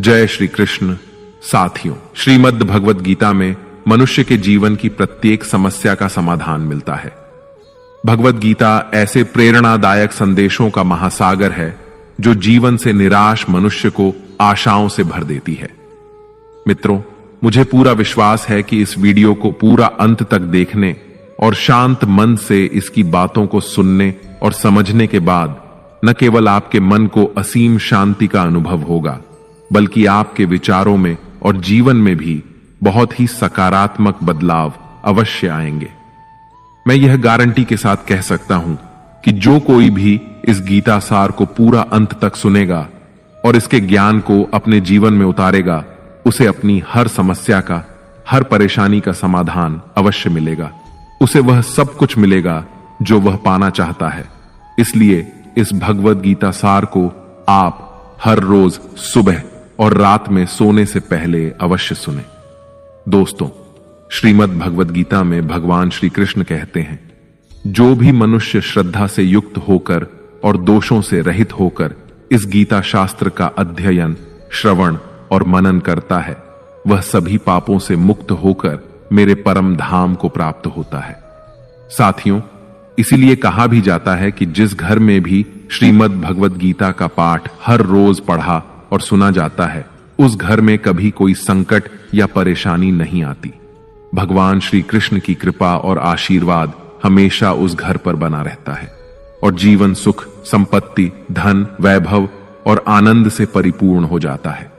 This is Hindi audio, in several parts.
जय श्री कृष्ण। साथियों, श्रीमद् भगवद गीता में मनुष्य के जीवन की प्रत्येक समस्या का समाधान मिलता है। भगवद गीता ऐसे प्रेरणादायक संदेशों का महासागर है जो जीवन से निराश मनुष्य को आशाओं से भर देती है। मित्रों, मुझे पूरा विश्वास है कि इस वीडियो को पूरा अंत तक देखने और शांत मन से इसकी बातों को सुनने और समझने के बाद न केवल आपके मन को असीम शांति का अनुभव होगा, बल्कि आपके विचारों में और जीवन में भी बहुत ही सकारात्मक बदलाव अवश्य आएंगे। मैं यह गारंटी के साथ कह सकता हूं कि जो कोई भी इस गीता सार को पूरा अंत तक सुनेगा और इसके ज्ञान को अपने जीवन में उतारेगा, उसे अपनी हर समस्या का, हर परेशानी का समाधान अवश्य मिलेगा। उसे वह सब कुछ मिलेगा जो वह पाना चाहता है। इसलिए इस भगवद गीता सार को आप हर रोज सुबह और रात में सोने से पहले अवश्य सुनें। दोस्तों, श्रीमद् भगवद गीता में भगवान श्री कृष्ण कहते हैं, जो भी मनुष्य श्रद्धा से युक्त होकर और दोषों से रहित होकर इस गीता शास्त्र का अध्ययन, श्रवण और मनन करता है, वह सभी पापों से मुक्त होकर मेरे परम धाम को प्राप्त होता है। साथियों, इसीलिए कहा भी जाता है कि जिस घर में भी श्रीमद् भगवद गीता का पाठ हर रोज पढ़ा और सुना जाता है, उस घर में कभी कोई संकट या परेशानी नहीं आती। भगवान श्री कृष्ण की कृपा और आशीर्वाद हमेशा उस घर पर बना रहता है और जीवन सुख, संपत्ति, धन, वैभव और आनंद से परिपूर्ण हो जाता है।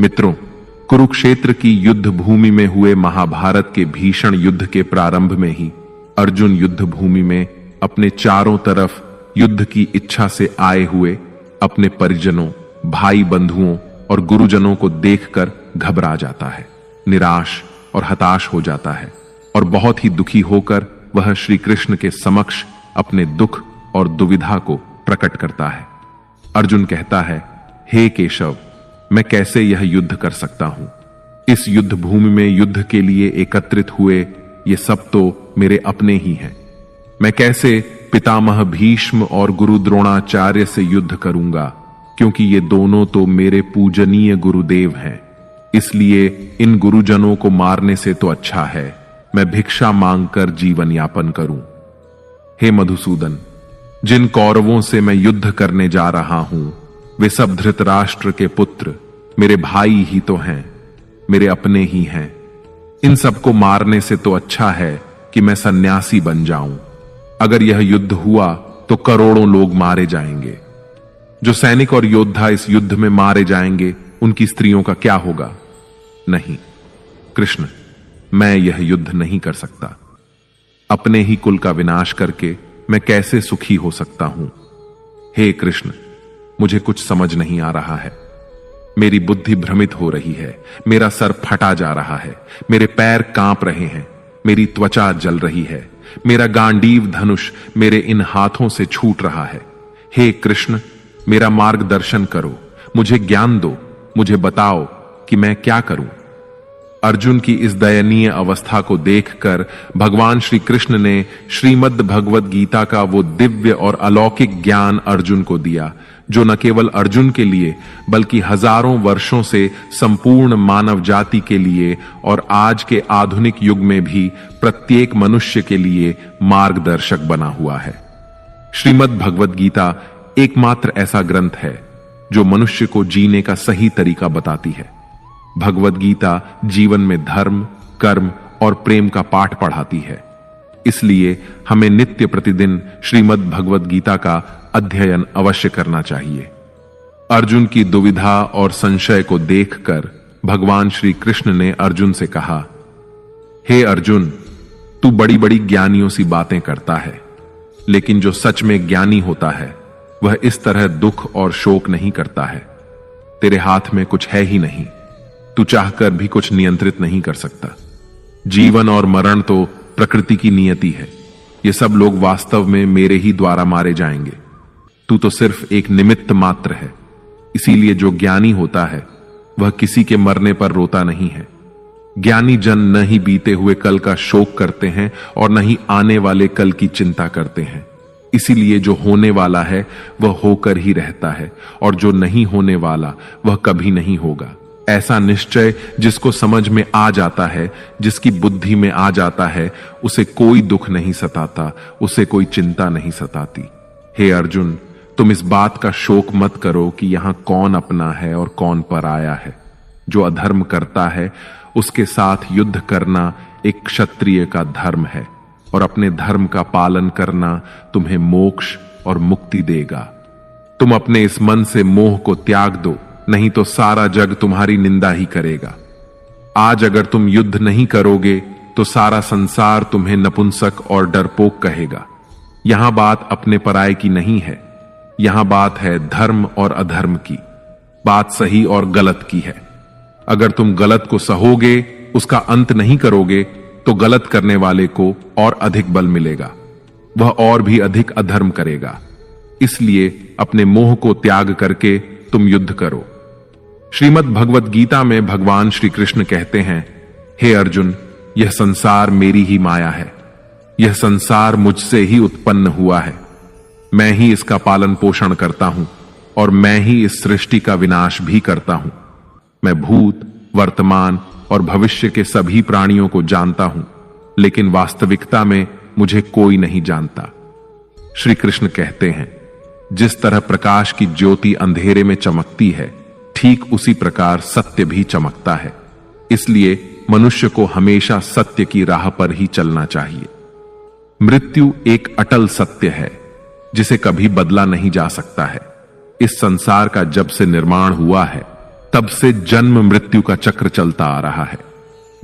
मित्रों, कुरुक्षेत्र की युद्ध भूमि में हुए महाभारत के भीषण युद्ध के प्रारंभ में ही अर्जुन युद्ध भूमि में अपने चारों तरफ युद्ध की इच्छा से आए हुए अपने परिजनों, भाई बंधुओं और गुरुजनों को देखकर घबरा जाता है, निराश और हताश हो जाता है और बहुत ही दुखी होकर वह श्री कृष्ण के समक्ष अपने दुख और दुविधा को प्रकट करता है। अर्जुन कहता है, हे केशव, मैं कैसे यह युद्ध कर सकता हूं? इस युद्ध भूमि में युद्ध के लिए एकत्रित हुए ये सब तो मेरे अपने ही हैं। मैं कैसे पितामह भीष्म और गुरु द्रोणाचार्य से युद्ध करूंगा, क्योंकि ये दोनों तो मेरे पूजनीय गुरुदेव हैं। इसलिए इन गुरुजनों को मारने से तो अच्छा है मैं भिक्षा मांगकर जीवन यापन करूं। हे मधुसूदन, जिन कौरवों से मैं युद्ध करने जा रहा हूं, वे सब धृतराष्ट्र के पुत्र मेरे भाई ही तो हैं, मेरे अपने ही हैं। इन सबको मारने से तो अच्छा है कि मैं सन्यासी बन जाऊं। अगर यह युद्ध हुआ तो करोड़ों लोग मारे जाएंगे। जो सैनिक और योद्धा इस युद्ध में मारे जाएंगे, उनकी स्त्रियों का क्या होगा? नहीं कृष्ण, मैं यह युद्ध नहीं कर सकता। अपने ही कुल का विनाश करके मैं कैसे सुखी हो सकता हूं? हे कृष्ण, मुझे कुछ समझ नहीं आ रहा है। मेरी बुद्धि भ्रमित हो रही है, मेरा सर फटा जा रहा है, मेरे पैर कांप रहे हैं, मेरी त्वचा जल रही है, मेरा गांडीव धनुष मेरे इन हाथों से छूट रहा है। हे कृष्ण, मेरा मार्गदर्शन करो, मुझे ज्ञान दो, मुझे बताओ कि मैं क्या करूं। अर्जुन की इस दयनीय अवस्था को देखकर भगवान श्री कृष्ण ने श्रीमद् भगवद गीता का वो दिव्य और अलौकिक ज्ञान अर्जुन को दिया, जो न केवल अर्जुन के लिए बल्कि हजारों वर्षों से संपूर्ण मानव जाति के लिए और आज के आधुनिक युग में भी प्रत्येक मनुष्य के लिए मार्गदर्शक बना हुआ है। श्रीमद् भगवद गीता एकमात्र ऐसा ग्रंथ है जो मनुष्य को जीने का सही तरीका बताती है। भगवद गीता जीवन में धर्म, कर्म और प्रेम का पाठ पढ़ाती है। इसलिए हमें नित्य प्रतिदिन श्रीमद् भगवद गीता का अध्ययन अवश्य करना चाहिए। अर्जुन की दुविधा और संशय को देखकर भगवान श्री कृष्ण ने अर्जुन से कहा, हे अर्जुन, तू बड़ी बड़ी ज्ञानियों सी बातें करता है, लेकिन जो सच में ज्ञानी होता है वह इस तरह दुख और शोक नहीं करता है। तेरे हाथ में कुछ है ही नहीं, तू चाहकर भी कुछ नियंत्रित नहीं कर सकता। जीवन और मरण तो प्रकृति की नियति है। ये सब लोग वास्तव में मेरे ही द्वारा मारे जाएंगे। तू तो सिर्फ एक निमित्त मात्र है। इसीलिए जो ज्ञानी होता है वह किसी के मरने पर रोता नहीं है। ज्ञानी जन न ही बीते हुए कल का शोक करते हैं और न ही आने वाले कल की चिंता करते हैं। इसीलिए जो होने वाला है वह होकर ही रहता है, और जो नहीं होने वाला वह कभी नहीं होगा। ऐसा निश्चय जिसको समझ में आ जाता है, जिसकी बुद्धि में आ जाता है, उसे कोई दुख नहीं सताता, उसे कोई चिंता नहीं सताती। हे अर्जुन, तुम इस बात का शोक मत करो कि यहां कौन अपना है और कौन पराया है। जो अधर्म करता है उसके साथ युद्ध करना एक क्षत्रिय का धर्म है, और अपने धर्म का पालन करना तुम्हें मोक्ष और मुक्ति देगा। तुम अपने इस मन से मोह को त्याग दो, नहीं तो सारा जग तुम्हारी निंदा ही करेगा। आज अगर तुम युद्ध नहीं करोगे तो सारा संसार तुम्हें नपुंसक और डरपोक कहेगा। यहां बात अपने पराये की नहीं है, यहां बात है धर्म और अधर्म की, बात सही और गलत की है। अगर तुम गलत को सहोगे, उसका अंत नहीं करोगे, तो गलत करने वाले को और अधिक बल मिलेगा, वह और भी अधिक अधर्म करेगा। इसलिए अपने मोह को त्याग करके तुम युद्ध करो। श्रीमद् भगवद गीता में भगवान श्री कृष्ण कहते हैं, हे अर्जुन, यह संसार मेरी ही माया है, यह संसार मुझसे ही उत्पन्न हुआ है। मैं ही इसका पालन पोषण करता हूं और मैं ही इस सृष्टि का विनाश भी करता हूं। मैं भूत, वर्तमान और भविष्य के सभी प्राणियों को जानता हूं, लेकिन वास्तविकता में मुझे कोई नहीं जानता। श्री कृष्ण कहते हैं, जिस तरह प्रकाश की ज्योति अंधेरे में चमकती है, ठीक उसी प्रकार सत्य भी चमकता है। इसलिए मनुष्य को हमेशा सत्य की राह पर ही चलना चाहिए। मृत्यु एक अटल सत्य है जिसे कभी बदला नहीं जा सकता है। इस संसार का जब से निर्माण हुआ है, तब से जन्म मृत्यु का चक्र चलता आ रहा है।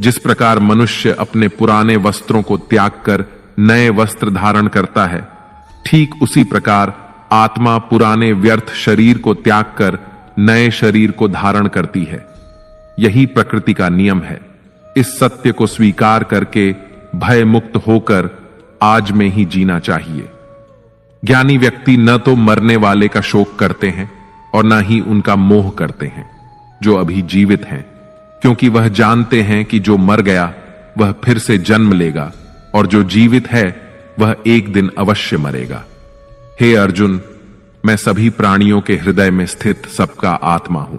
जिस प्रकार मनुष्य अपने पुराने वस्त्रों को त्याग कर नए वस्त्र धारण करता है, ठीक उसी प्रकार आत्मा पुराने व्यर्थ शरीर को त्याग कर नए शरीर को धारण करती है। यही प्रकृति का नियम है। इस सत्य को स्वीकार करके भय मुक्त होकर आज में ही जीना चाहिए। ज्ञानी व्यक्ति न तो मरने वाले का शोक करते हैं और न ही उनका मोह करते हैं जो अभी जीवित हैं, क्योंकि वह जानते हैं कि जो मर गया वह फिर से जन्म लेगा और जो जीवित है वह एक दिन अवश्य मरेगा। हे अर्जुन, मैं सभी प्राणियों के हृदय में स्थित सबका आत्मा हूं।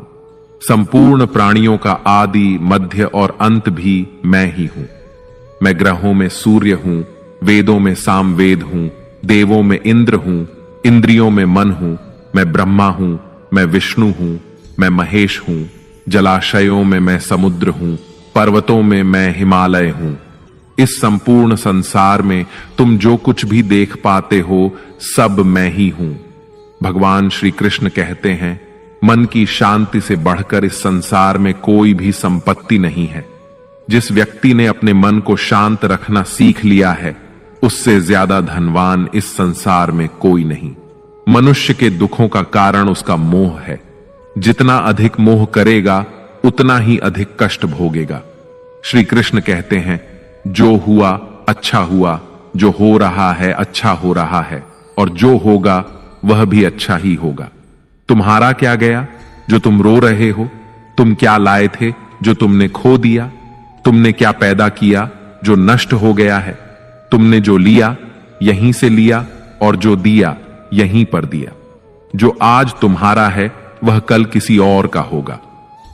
संपूर्ण प्राणियों का आदि, मध्य और अंत भी मैं ही हूं। मैं ग्रहों में सूर्य हूं, वेदों में सामवेद हूं, देवों में इंद्र हूं, इंद्रियों में मन हूं। मैं ब्रह्मा हूं, मैं विष्णु हूं, मैं महेश हूं। जलाशयों में मैं समुद्र हूं, पर्वतों में मैं हिमालय हूं। इस संपूर्ण संसार में तुम जो कुछ भी देख पाते हो, सब मैं ही हूं। भगवान श्री कृष्ण कहते हैं, मन की शांति से बढ़कर इस संसार में कोई भी संपत्ति नहीं है। जिस व्यक्ति ने अपने मन को शांत रखना सीख लिया है, उससे ज्यादा धनवान इस संसार में कोई नहीं। मनुष्य के दुखों का कारण उसका मोह है। जितना अधिक मोह करेगा, उतना ही अधिक कष्ट भोगेगा। श्री कृष्ण कहते हैं, जो हुआ अच्छा हुआ, जो हो रहा है अच्छा हो रहा है, और जो होगा वह भी अच्छा ही होगा। तुम्हारा क्या गया जो तुम रो रहे हो? तुम क्या लाए थे जो तुमने खो दिया? तुमने क्या पैदा किया जो नष्ट हो गया है? तुमने जो लिया यहीं से लिया, और जो दिया यहीं पर दिया। जो आज तुम्हारा है वह कल किसी और का होगा,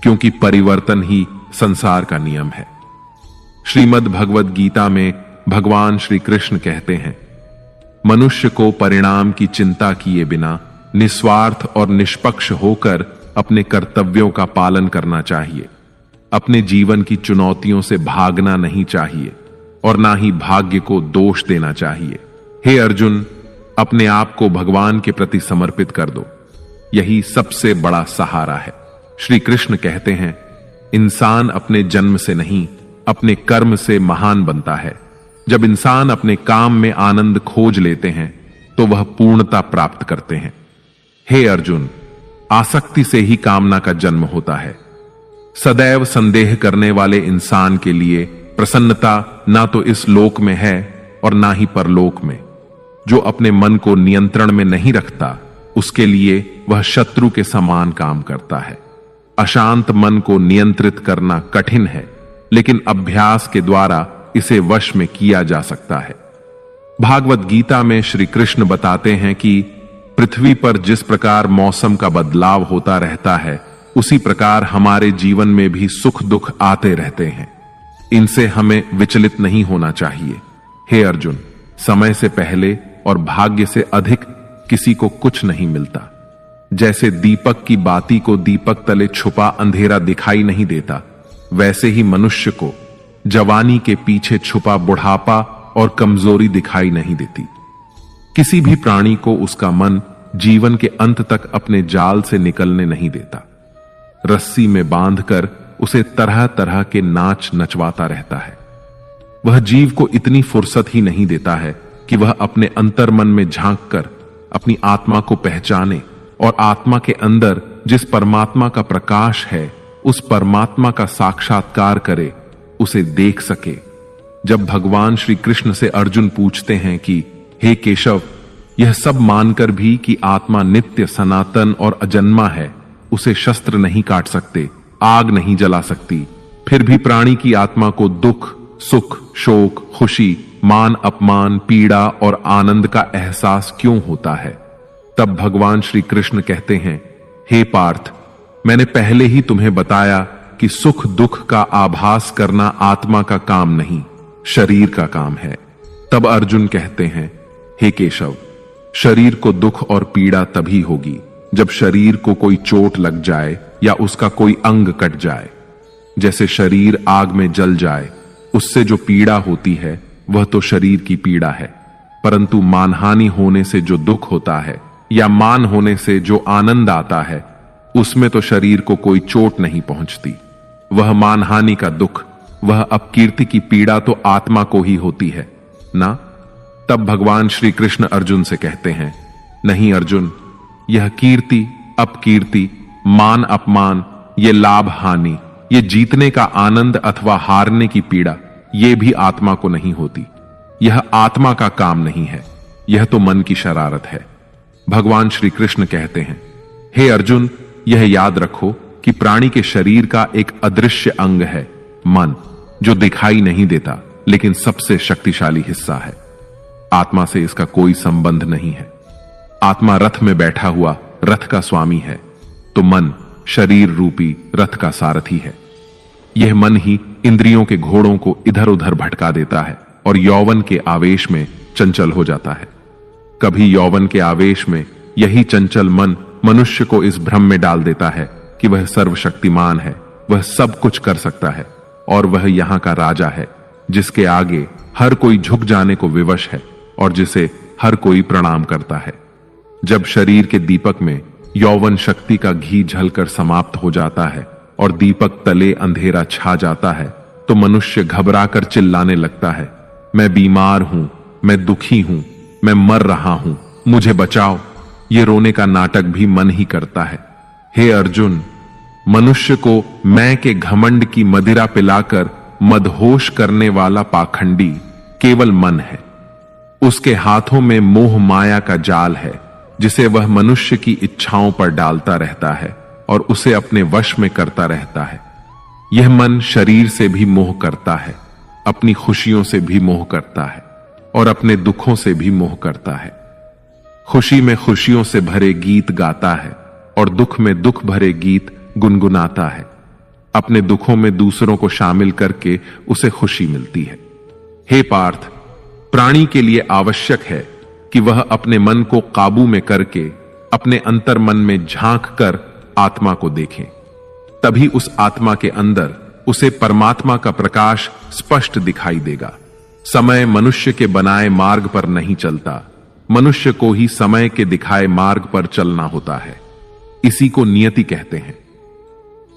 क्योंकि परिवर्तन ही संसार का नियम है। श्रीमद् भगवद गीता में भगवान श्री कृष्ण कहते हैं, मनुष्य को परिणाम की चिंता किए बिना निस्वार्थ और निष्पक्ष होकर अपने कर्तव्यों का पालन करना चाहिए। अपने जीवन की चुनौतियों से भागना नहीं चाहिए और ना ही भाग्य को दोष देना चाहिए। हे अर्जुन, अपने आप को भगवान के प्रति समर्पित कर दो, यही सबसे बड़ा सहारा है। श्री कृष्ण कहते हैं, इंसान अपने जन्म से नहीं, अपने कर्म से महान बनता है। जब इंसान अपने काम में आनंद खोज लेते हैं तो वह पूर्णता प्राप्त करते हैं। हे अर्जुन, आसक्ति से ही कामना का जन्म होता है। सदैव संदेह करने वाले इंसान के लिए प्रसन्नता ना तो इस लोक में है और ना ही परलोक में। जो अपने मन को नियंत्रण में नहीं रखता, उसके लिए वह शत्रु के समान काम करता है। अशांत मन को नियंत्रित करना कठिन है, लेकिन अभ्यास के द्वारा इसे वश में किया जा सकता है। भागवत गीता में श्री कृष्ण बताते हैं कि पृथ्वी पर जिस प्रकार मौसम का बदलाव होता रहता है, उसी प्रकार हमारे जीवन में भी सुख दुख आते रहते हैं। इनसे हमें विचलित नहीं होना चाहिए। हे अर्जुन, समय से पहले और भाग्य से अधिक किसी को कुछ नहीं मिलता। जैसे दीपक की बाती को दीपक तले छुपा अंधेरा दिखाई नहीं देता, वैसे ही मनुष्य को जवानी के पीछे छुपा बुढ़ापा और कमजोरी दिखाई नहीं देती। किसी भी प्राणी को उसका मन जीवन के अंत तक अपने जाल से निकलने नहीं देता। रस्सी में बांधकर उसे तरह तरह के नाच नचवाता रहता है। वह जीव को इतनी फुर्सत ही नहीं देता है कि वह अपने अंतर्मन में झांक कर अपनी आत्मा को पहचाने और आत्मा के अंदर जिस परमात्मा का प्रकाश है, उस परमात्मा का साक्षात्कार करे, उसे देख सके। जब भगवान श्री कृष्ण से अर्जुन पूछते हैं कि हे केशव, यह सब मानकर भी कि आत्मा नित्य सनातन और अजन्मा है, उसे शस्त्र नहीं काट सकते, आग नहीं जला सकती, फिर भी प्राणी की आत्मा को दुख, सुख, शोक, खुशी, मान अपमान, पीड़ा और आनंद का एहसास क्यों होता है? तब भगवान श्री कृष्ण कहते हैं, हे पार्थ, मैंने पहले ही तुम्हें बताया कि सुख दुख का आभास करना आत्मा का काम नहीं, शरीर का काम है। तब अर्जुन कहते हैं, हे केशव, शरीर को दुख और पीड़ा तभी होगी जब शरीर को कोई चोट लग जाए या उसका कोई अंग कट जाए। जैसे शरीर आग में जल जाए, उससे जो पीड़ा होती है वह तो शरीर की पीड़ा है, परंतु मानहानि होने से जो दुख होता है या मान होने से जो आनंद आता है, उसमें तो शरीर को कोई चोट नहीं पहुंचती। वह मानहानि का दुख, वह अपकीर्ति की पीड़ा तो आत्मा को ही होती है ना। तब भगवान श्री कृष्ण अर्जुन से कहते हैं, नहीं अर्जुन, यह कीर्ति अपकीर्ति, मान अपमान, ये लाभ हानि, ये जीतने का आनंद अथवा हारने की पीड़ा, ये भी आत्मा को नहीं होती। यह आत्मा का काम नहीं है, यह तो मन की शरारत है। भगवान श्री कृष्ण कहते हैं, हे अर्जुन, यह याद रखो कि प्राणी के शरीर का एक अदृश्य अंग है, मन, जो दिखाई नहीं देता लेकिन सबसे शक्तिशाली हिस्सा है। आत्मा से इसका कोई संबंध नहीं है। आत्मा रथ में बैठा हुआ रथ का स्वामी है, तो मन शरीर रूपी रथ का सारथी है। यह मन ही इंद्रियों के घोड़ों को इधर उधर भटका देता है और यौवन के आवेश में चंचल हो जाता है। कभी यौवन के आवेश में यही चंचल मन मनुष्य को इस भ्रम में डाल देता है कि वह सर्वशक्तिमान है, वह सब कुछ कर सकता है और वह यहां का राजा है, जिसके आगे हर कोई झुक जाने को विवश है और जिसे हर कोई प्रणाम करता है। जब शरीर के दीपक में यौवन शक्ति का घी झलकर समाप्त हो जाता है और दीपक तले अंधेरा छा जाता है, तो मनुष्य घबराकर चिल्लाने लगता है, मैं बीमार हूं, मैं दुखी हूं, मैं मर रहा हूं, मुझे बचाओ। ये रोने का नाटक भी मन ही करता है। हे अर्जुन, मनुष्य को मैं के घमंड की मदिरा पिलाकर मदहोश करने वाला पाखंडी केवल मन है। उसके हाथों में मोह माया का जाल है, जिसे वह मनुष्य की इच्छाओं पर डालता रहता है और उसे अपने वश में करता रहता है। यह मन शरीर से भी मोह करता है, अपनी खुशियों से भी मोह करता है और अपने दुखों से भी मोह करता है। खुशी में खुशियों से भरे गीत गाता है और दुख में दुख भरे गीत गुनगुनाता है। अपने दुखों में दूसरों को शामिल करके उसे खुशी मिलती है। हे पार्थ, प्राणी के लिए आवश्यक है कि वह अपने मन को काबू में करके अपने अंतर मन में झांक कर आत्मा को देखे। तभी उस आत्मा के अंदर उसे परमात्मा का प्रकाश स्पष्ट दिखाई देगा। समय मनुष्य के बनाए मार्ग पर नहीं चलता, मनुष्य को ही समय के दिखाए मार्ग पर चलना होता है। इसी को नियति कहते हैं।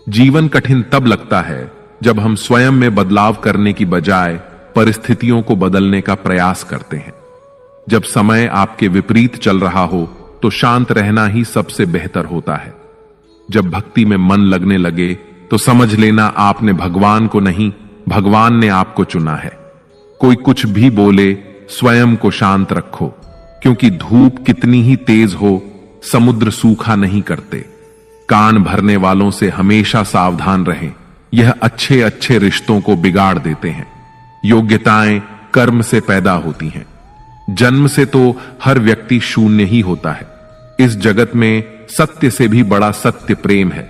जीवन कठिन तब लगता है जब हम स्वयं में बदलाव करने की बजाय परिस्थितियों को बदलने का प्रयास करते हैं। जब समय आपके विपरीत चल रहा हो तो शांत रहना ही सबसे बेहतर होता है। जब भक्ति में मन लगने लगे तो समझ लेना आपने भगवान को नहीं, भगवान ने आपको चुना है। कोई कुछ भी बोले, स्वयं को शांत रखो, क्योंकि धूप कितनी ही तेज हो, समुद्र सूखा नहीं करते। कान भरने वालों से हमेशा सावधान रहें, यह अच्छे अच्छे रिश्तों को बिगाड़ देते हैं। योग्यताएं कर्म से पैदा होती हैं। जन्म से तो हर व्यक्ति शून्य ही होता है। इस जगत में सत्य से भी बड़ा सत्य प्रेम है,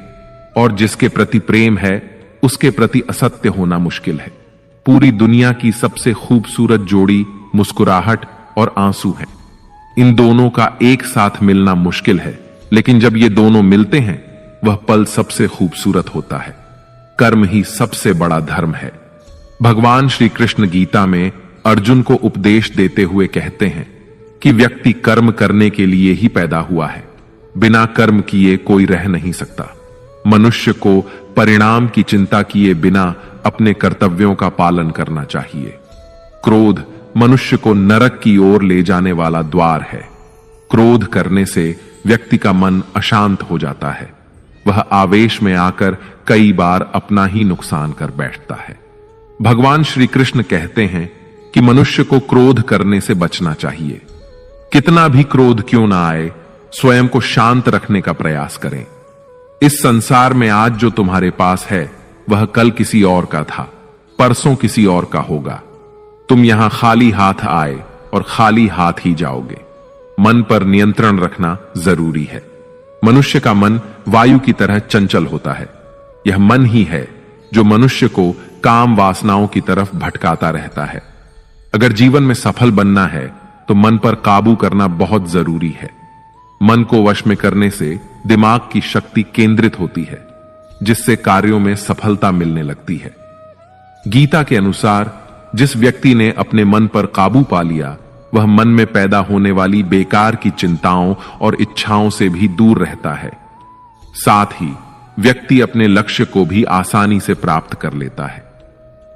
और जिसके प्रति प्रेम है उसके प्रति असत्य होना मुश्किल है। पूरी दुनिया की सबसे खूबसूरत जोड़ी मुस्कुराहट और आंसू है। इन दोनों का एक साथ मिलना मुश्किल है, लेकिन जब ये दोनों मिलते हैं वह पल सबसे खूबसूरत होता है। कर्म ही सबसे बड़ा धर्म है। भगवान श्री कृष्ण गीता में अर्जुन को उपदेश देते हुए कहते हैं कि व्यक्ति कर्म करने के लिए ही पैदा हुआ है। बिना कर्म किए कोई रह नहीं सकता। मनुष्य को परिणाम की चिंता किए बिना अपने कर्तव्यों का पालन करना चाहिए। क्रोध मनुष्य को नरक की ओर ले जाने वाला द्वार है। क्रोध करने से व्यक्ति का मन अशांत हो जाता है। वह आवेश में आकर कई बार अपना ही नुकसान कर बैठता है। भगवान श्री कृष्ण कहते हैं कि मनुष्य को क्रोध करने से बचना चाहिए। कितना भी क्रोध क्यों ना आए, स्वयं को शांत रखने का प्रयास करें। इस संसार में आज जो तुम्हारे पास है वह कल किसी और का था, परसों किसी और का होगा। तुम यहां खाली हाथ आए और खाली हाथ ही जाओगे। मन पर नियंत्रण रखना जरूरी है। मनुष्य का मन वायु की तरह चंचल होता है। यह मन ही है जो मनुष्य को काम वासनाओं की तरफ भटकाता रहता है। अगर जीवन में सफल बनना है तो मन पर काबू करना बहुत जरूरी है। मन को वश में करने से दिमाग की शक्ति केंद्रित होती है, जिससे कार्यों में सफलता मिलने लगती है। गीता के अनुसार जिस व्यक्ति ने अपने मन पर काबू पा लिया वह मन में पैदा होने वाली बेकार की चिंताओं और इच्छाओं से भी दूर रहता है। साथ ही व्यक्ति अपने लक्ष्य को भी आसानी से प्राप्त कर लेता है।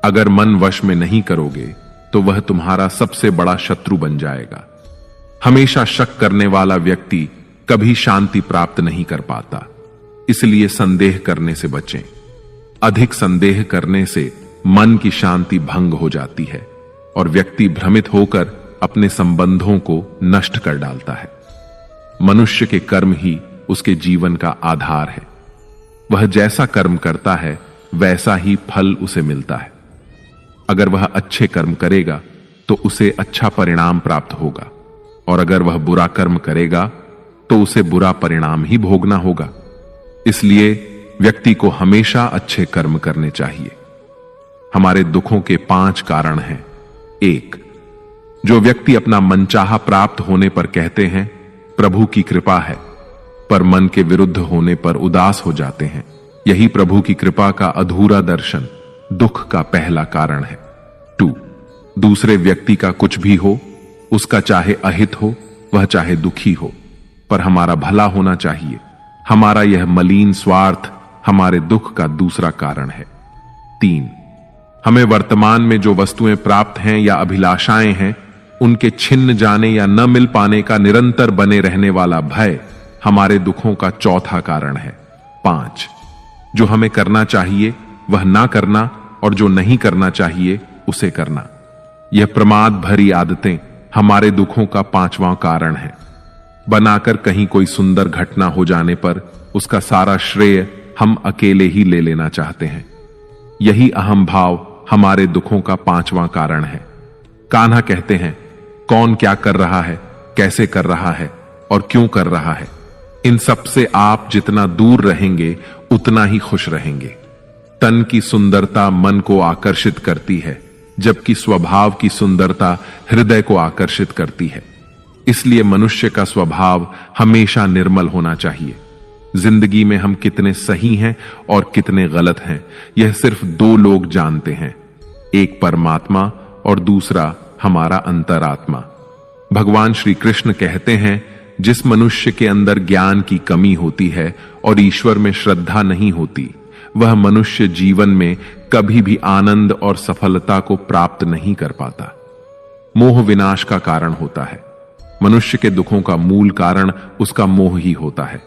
अगर मन वश में नहीं करोगे तो वह तुम्हारा सबसे बड़ा शत्रु बन जाएगा। हमेशा शक करने वाला व्यक्ति कभी शांति प्राप्त नहीं कर पाता। इसलिए संदेह करने से बचें। अधिक संदेह करने से मन की शांति भंग हो जाती है और व्यक्ति भ्रमित होकर अपने संबंधों को नष्ट कर डालता है। मनुष्य के कर्म ही उसके जीवन का आधार है। वह जैसा कर्म करता है वैसा ही फल उसे मिलता है। अगर वह अच्छे कर्म करेगा तो उसे अच्छा परिणाम प्राप्त होगा, और अगर वह बुरा कर्म करेगा तो उसे बुरा परिणाम ही भोगना होगा। इसलिए व्यक्ति को हमेशा अच्छे कर्म करने चाहिए। हमारे दुखों के 5 कारण हैं। 1. जो व्यक्ति अपना मनचाहा प्राप्त होने पर कहते हैं प्रभु की कृपा है, पर मन के विरुद्ध होने पर उदास हो जाते हैं, यही प्रभु की कृपा का अधूरा दर्शन दुख का पहला कारण है। 2. दूसरे व्यक्ति का कुछ भी हो, उसका चाहे अहित हो वह चाहे दुखी हो, पर हमारा भला होना चाहिए। हमारा यह मलिन स्वार्थ हमारे दुख का दूसरा कारण है। 3. हमें वर्तमान में जो वस्तुएं प्राप्त हैं या अभिलाषाएं हैं उनके छिन्न जाने या न मिल पाने का निरंतर बने रहने वाला भय हमारे दुखों का चौथा कारण है। 5. जो हमें करना चाहिए वह ना करना और जो नहीं करना चाहिए उसे करना। यह प्रमाद भरी आदतें हमारे दुखों का 5वां कारण है। बनाकर कहीं कोई सुंदर घटना हो जाने पर उसका सारा श्रेय हम अकेले ही ले लेना चाहते हैं। यही अहम भाव हमारे दुखों का 5वां कारण है। कान्हा कहते हैं कौन क्या कर रहा है, कैसे कर रहा है और क्यों कर रहा है, इन सब से आप जितना दूर रहेंगे उतना ही खुश रहेंगे। तन की सुंदरता मन को आकर्षित करती है, जबकि स्वभाव की सुंदरता हृदय को आकर्षित करती है। इसलिए मनुष्य का स्वभाव हमेशा निर्मल होना चाहिए। जिंदगी में हम कितने सही हैं और कितने गलत हैं यह सिर्फ 2 लोग जानते हैं, एक परमात्मा और दूसरा हमारा अंतरात्मा। भगवान श्री कृष्ण कहते हैं जिस मनुष्य के अंदर ज्ञान की कमी होती है और ईश्वर में श्रद्धा नहीं होती वह मनुष्य जीवन में कभी भी आनंद और सफलता को प्राप्त नहीं कर पाता। मोह विनाश का कारण होता है। मनुष्य के दुखों का मूल कारण उसका मोह ही होता है।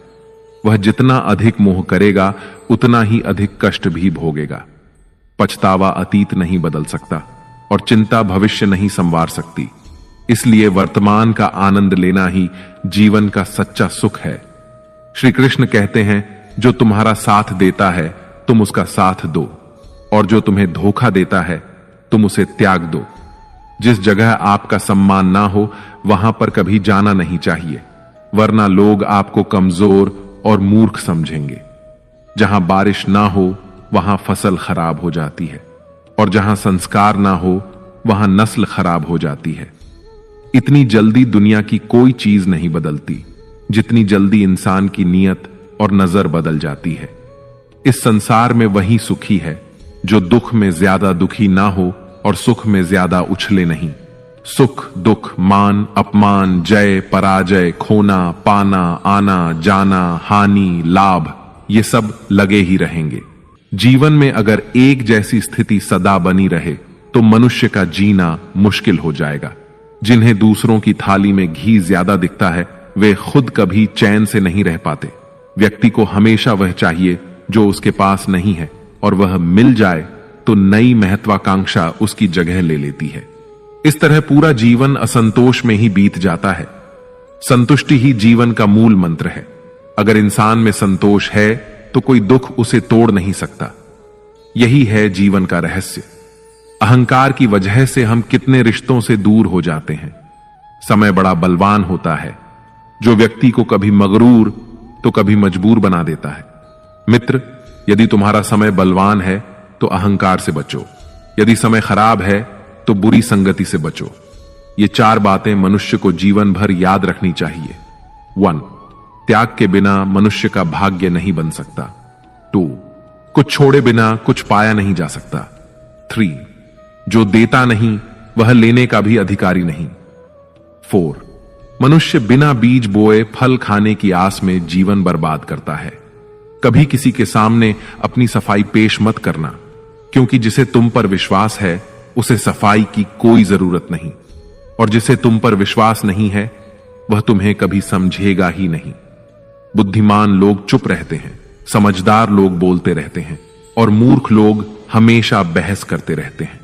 वह जितना अधिक मोह करेगा उतना ही अधिक कष्ट भी भोगेगा। पछतावा अतीत नहीं बदल सकता और चिंता भविष्य नहीं संवार सकती। इसलिए वर्तमान का आनंद लेना ही जीवन का सच्चा सुख है। श्री कृष्ण कहते हैं जो तुम्हारा साथ देता है तुम उसका साथ दो, और जो तुम्हें धोखा देता है तुम उसे त्याग दो। जिस जगह आपका सम्मान ना हो वहां पर कभी जाना नहीं चाहिए, वरना लोग आपको कमजोर और मूर्ख समझेंगे। जहां बारिश ना हो वहां फसल खराब हो जाती है, और जहां संस्कार ना हो वहां नस्ल खराब हो जाती है। इतनी जल्दी दुनिया की कोई चीज नहीं बदलती जितनी जल्दी इंसान की नीयत और नजर बदल जाती है। इस संसार में वही सुखी है जो दुख में ज्यादा दुखी ना हो और सुख में ज्यादा उछले नहीं। सुख दुख, मान अपमान, जय पराजय, खोना पाना, आना जाना, हानि लाभ, ये सब लगे ही रहेंगे। जीवन में अगर एक जैसी स्थिति सदा बनी रहे तो मनुष्य का जीना मुश्किल हो जाएगा। जिन्हें दूसरों की थाली में घी ज्यादा दिखता है वे खुद कभी चैन से नहीं रह पाते। व्यक्ति को हमेशा वह चाहिए जो उसके पास नहीं है, और वह मिल जाए तो नई महत्वाकांक्षा उसकी जगह ले लेती है। इस तरह पूरा जीवन असंतोष में ही बीत जाता है। संतुष्टि ही जीवन का मूल मंत्र है। अगर इंसान में संतोष है तो कोई दुख उसे तोड़ नहीं सकता। यही है जीवन का रहस्य। अहंकार की वजह से हम कितने रिश्तों से दूर हो जाते हैं। समय बड़ा बलवान होता है जो व्यक्ति को कभी मगरूर तो कभी मजबूर बना देता है। मित्र, यदि तुम्हारा समय बलवान है तो अहंकार से बचो, यदि समय खराब है तो बुरी संगति से बचो। ये 4 बातें मनुष्य को जीवन भर याद रखनी चाहिए। 1. त्याग के बिना मनुष्य का भाग्य नहीं बन सकता। 2. कुछ छोड़े बिना कुछ पाया नहीं जा सकता। 3. जो देता नहीं वह लेने का भी अधिकारी नहीं। 4. मनुष्य बिना बीज बोए फल खाने की आस में जीवन बर्बाद करता है। कभी किसी के सामने अपनी सफाई पेश मत करना, क्योंकि जिसे तुम पर विश्वास है उसे सफाई की कोई जरूरत नहीं, और जिसे तुम पर विश्वास नहीं है वह तुम्हें कभी समझेगा ही नहीं। बुद्धिमान लोग चुप रहते हैं, समझदार लोग बोलते रहते हैं, और मूर्ख लोग हमेशा बहस करते रहते हैं।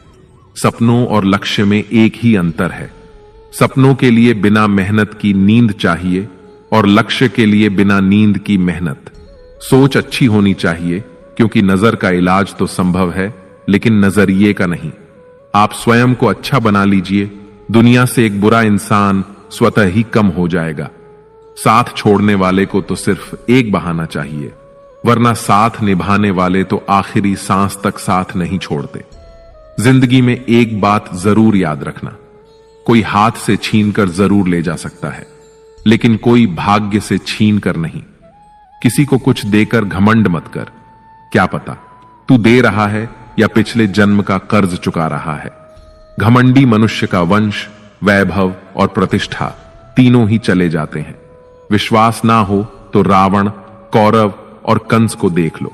सपनों और लक्ष्य में एक ही अंतर है। सपनों के लिए बिना मेहनत की नींद चाहिए, और लक्ष्य के लिए बिना नींद की मेहनत। सोच अच्छी होनी चाहिए, क्योंकि नजर का इलाज तो संभव है लेकिन नजरिए का नहीं। आप स्वयं को अच्छा बना लीजिए, दुनिया से एक बुरा इंसान स्वतः ही कम हो जाएगा। साथ छोड़ने वाले को तो सिर्फ एक बहाना चाहिए, वरना साथ निभाने वाले तो आखिरी सांस तक साथ नहीं छोड़ते। जिंदगी में एक बात जरूर याद रखना, कोई हाथ से छीनकर जरूर ले जा सकता है, लेकिन कोई भाग्य से छीन कर नहीं। किसी को कुछ देकर घमंड मत कर, क्या पता तू दे रहा है या पिछले जन्म का कर्ज चुका रहा है। घमंडी मनुष्य का वंश, वैभव और प्रतिष्ठा तीनों ही चले जाते हैं। विश्वास ना हो तो रावण, कौरव और कंस को देख लो।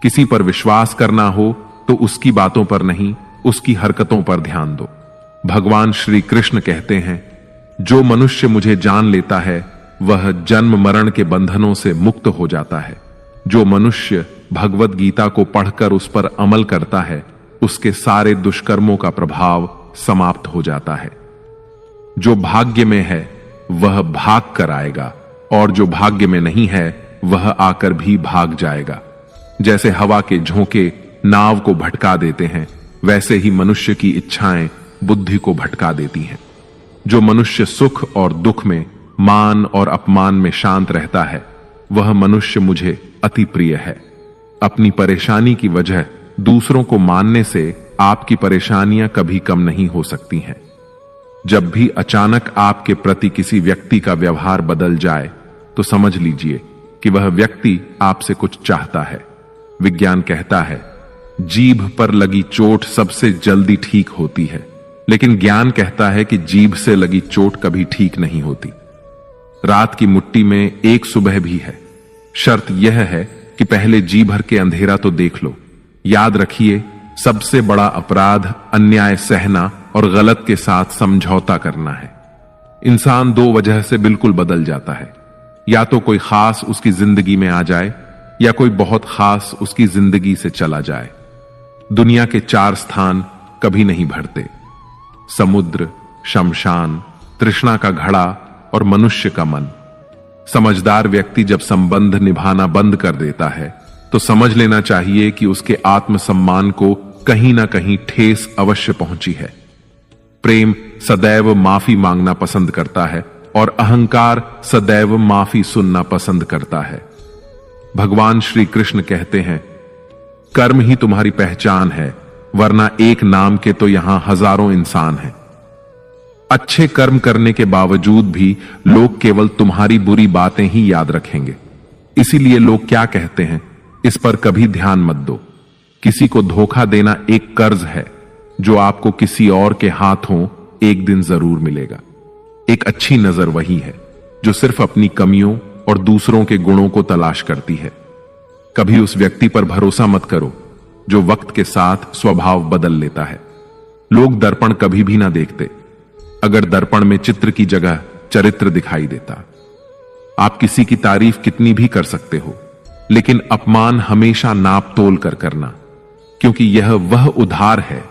किसी पर विश्वास करना हो तो उसकी बातों पर नहीं, उसकी हरकतों पर ध्यान दो। भगवान श्री कृष्ण कहते हैं, जो मनुष्य मुझे जान लेता है वह जन्म मरण के बंधनों से मुक्त हो जाता है। जो मनुष्य भगवत गीता को पढ़कर उस पर अमल करता है उसके सारे दुष्कर्मों का प्रभाव समाप्त हो जाता है। जो भाग्य में है वह भाग कर आएगा, और जो भाग्य में नहीं है वह आकर भी भाग जाएगा। जैसे हवा के झोंके नाव को भटका देते हैं, वैसे ही मनुष्य की इच्छाएं बुद्धि को भटका देती हैं। जो मनुष्य सुख और दुख में, मान और अपमान में शांत रहता है वह मनुष्य मुझे अति प्रिय है। अपनी परेशानी की वजह दूसरों को मानने से आपकी परेशानियां कभी कम नहीं हो सकती हैं। जब भी अचानक आपके प्रति किसी व्यक्ति का व्यवहार बदल जाए तो समझ लीजिए कि वह व्यक्ति आपसे कुछ चाहता है। विज्ञान कहता है, जीभ पर लगी चोट सबसे जल्दी ठीक होती है, लेकिन ज्ञान कहता है कि जीभ से लगी चोट कभी ठीक नहीं होती। रात की मुट्ठी में एक सुबह भी है। शर्त यह है कि पहले जी भर के अंधेरा तो देख लो। याद रखिए, सबसे बड़ा अपराध अन्याय सहना और गलत के साथ समझौता करना है। इंसान 2 वजह से बिल्कुल बदल जाता है, या तो कोई खास उसकी जिंदगी में आ जाए या कोई बहुत खास उसकी जिंदगी से चला जाए। दुनिया के 4 स्थान कभी नहीं भरते, समुद्र, शमशान, तृष्णा का घड़ा और मनुष्य का मन। समझदार व्यक्ति जब संबंध निभाना बंद कर देता है तो समझ लेना चाहिए कि उसके आत्मसम्मान को कहीं ना कहीं ठेस अवश्य पहुंची है। प्रेम सदैव माफी मांगना पसंद करता है और अहंकार सदैव माफी सुनना पसंद करता है। भगवान श्री कृष्ण कहते हैं, कर्म ही तुम्हारी पहचान है, वरना एक नाम के तो यहां हजारों इंसान हैं। अच्छे कर्म करने के बावजूद भी लोग केवल तुम्हारी बुरी बातें ही याद रखेंगे। इसीलिए लोग क्या कहते हैं, इस पर कभी ध्यान मत दो। किसी को धोखा देना एक कर्ज है जो आपको किसी और के हाथों एक दिन जरूर मिलेगा। एक अच्छी नजर वही है जो सिर्फ अपनी कमियों और दूसरों के गुणों को तलाश करती है। कभी उस व्यक्ति पर भरोसा मत करो जो वक्त के साथ स्वभाव बदल लेता है। लोग दर्पण कभी भी ना देखते, अगर दर्पण में चित्र की जगह चरित्र दिखाई देता। आप किसी की तारीफ कितनी भी कर सकते हो, लेकिन अपमान हमेशा नाप तोल कर करना, क्योंकि यह वह उधार है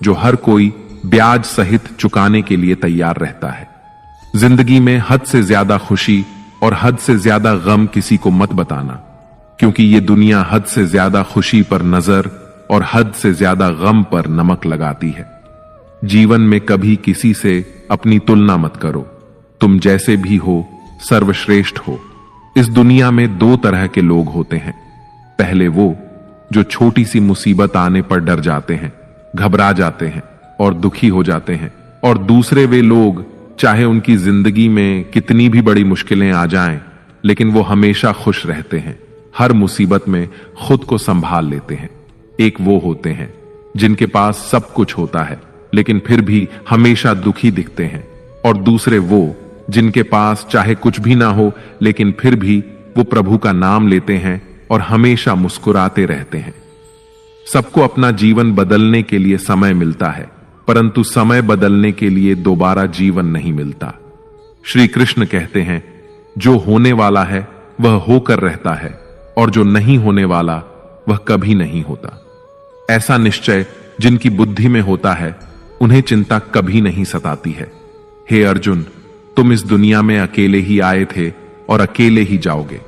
जो हर कोई ब्याज सहित चुकाने के लिए तैयार रहता है। जिंदगी में हद से ज्यादा खुशी और हद से ज्यादा गम किसी को मत बताना, क्योंकि यह दुनिया हद से ज्यादा खुशी पर नजर और हद से ज्यादा गम पर नमक लगाती है। जीवन में कभी किसी से अपनी तुलना मत करो। तुम जैसे भी हो सर्वश्रेष्ठ हो। इस दुनिया में दो तरह के लोग होते हैं। पहले वो जो छोटी सी मुसीबत आने पर डर जाते हैं, घबरा जाते हैं और दुखी हो जाते हैं, और दूसरे वे लोग चाहे उनकी जिंदगी में कितनी भी बड़ी मुश्किलें आ जाएं, लेकिन वो हमेशा खुश रहते हैं, हर मुसीबत में खुद को संभाल लेते हैं। एक वो होते हैं जिनके पास सब कुछ होता है लेकिन फिर भी हमेशा दुखी दिखते हैं, और दूसरे वो जिनके पास चाहे कुछ भी ना हो लेकिन फिर भी वो प्रभु का नाम लेते हैं और हमेशा मुस्कुराते रहते हैं। सबको अपना जीवन बदलने के लिए समय मिलता है, परंतु समय बदलने के लिए दोबारा जीवन नहीं मिलता। श्री कृष्ण कहते हैं, जो होने वाला है वह होकर रहता है और जो नहीं होने वाला वह कभी नहीं होता। ऐसा निश्चय जिनकी बुद्धि में होता है उन्हें चिंता कभी नहीं सताती है। हे अर्जुन, तुम इस दुनिया में अकेले ही आए थे और अकेले ही जाओगे।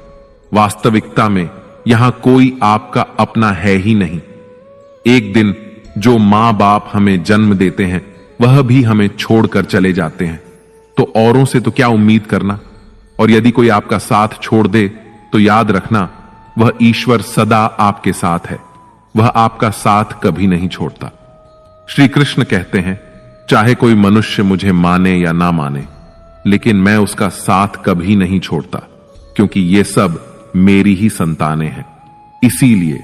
वास्तविकता में यहां कोई आपका अपना है ही नहीं। एक दिन जो मां बाप हमें जन्म देते हैं वह भी हमें छोड़कर चले जाते हैं, तो औरों से तो क्या उम्मीद करना। और यदि कोई आपका साथ छोड़ दे तो याद रखना, वह ईश्वर सदा आपके साथ है, वह आपका साथ कभी नहीं छोड़ता। श्री कृष्ण कहते हैं, चाहे कोई मनुष्य मुझे माने या ना माने, लेकिन मैं उसका साथ कभी नहीं छोड़ता, क्योंकि ये सब मेरी ही संतानें हैं। इसीलिए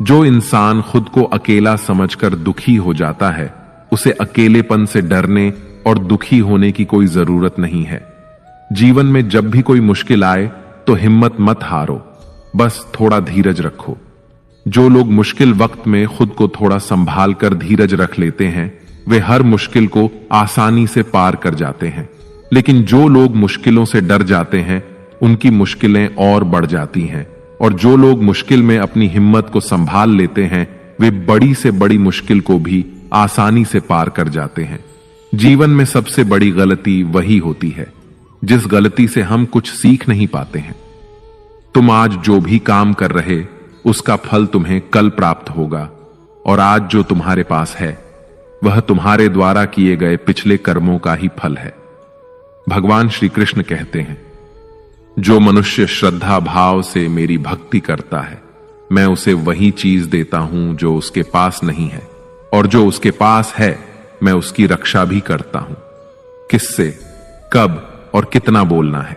जो इंसान खुद को अकेला समझकर दुखी हो जाता है, उसे अकेलेपन से डरने और दुखी होने की कोई जरूरत नहीं है। जीवन में जब भी कोई मुश्किल आए तो हिम्मत मत हारो, बस थोड़ा धीरज रखो। जो लोग मुश्किल वक्त में खुद को थोड़ा संभाल कर धीरज रख लेते हैं, वे हर मुश्किल को आसानी से पार कर जाते हैं। लेकिन जो लोग मुश्किलों से डर जाते हैं, उनकी मुश्किलें और बढ़ जाती हैं, और जो लोग मुश्किल में अपनी हिम्मत को संभाल लेते हैं, वे बड़ी से बड़ी मुश्किल को भी आसानी से पार कर जाते हैं। जीवन में सबसे बड़ी गलती वही होती है जिस गलती से हम कुछ सीख नहीं पाते हैं। तुम आज जो भी काम कर रहे उसका फल तुम्हें कल प्राप्त होगा, और आज जो तुम्हारे पास है वह तुम्हारे द्वारा किए गए पिछले कर्मों का ही फल है। भगवान श्री कृष्ण कहते हैं, जो मनुष्य श्रद्धा भाव से मेरी भक्ति करता है, मैं उसे वही चीज देता हूं जो उसके पास नहीं है, और जो उसके पास है मैं उसकी रक्षा भी करता हूं। किससे, कब और कितना बोलना है।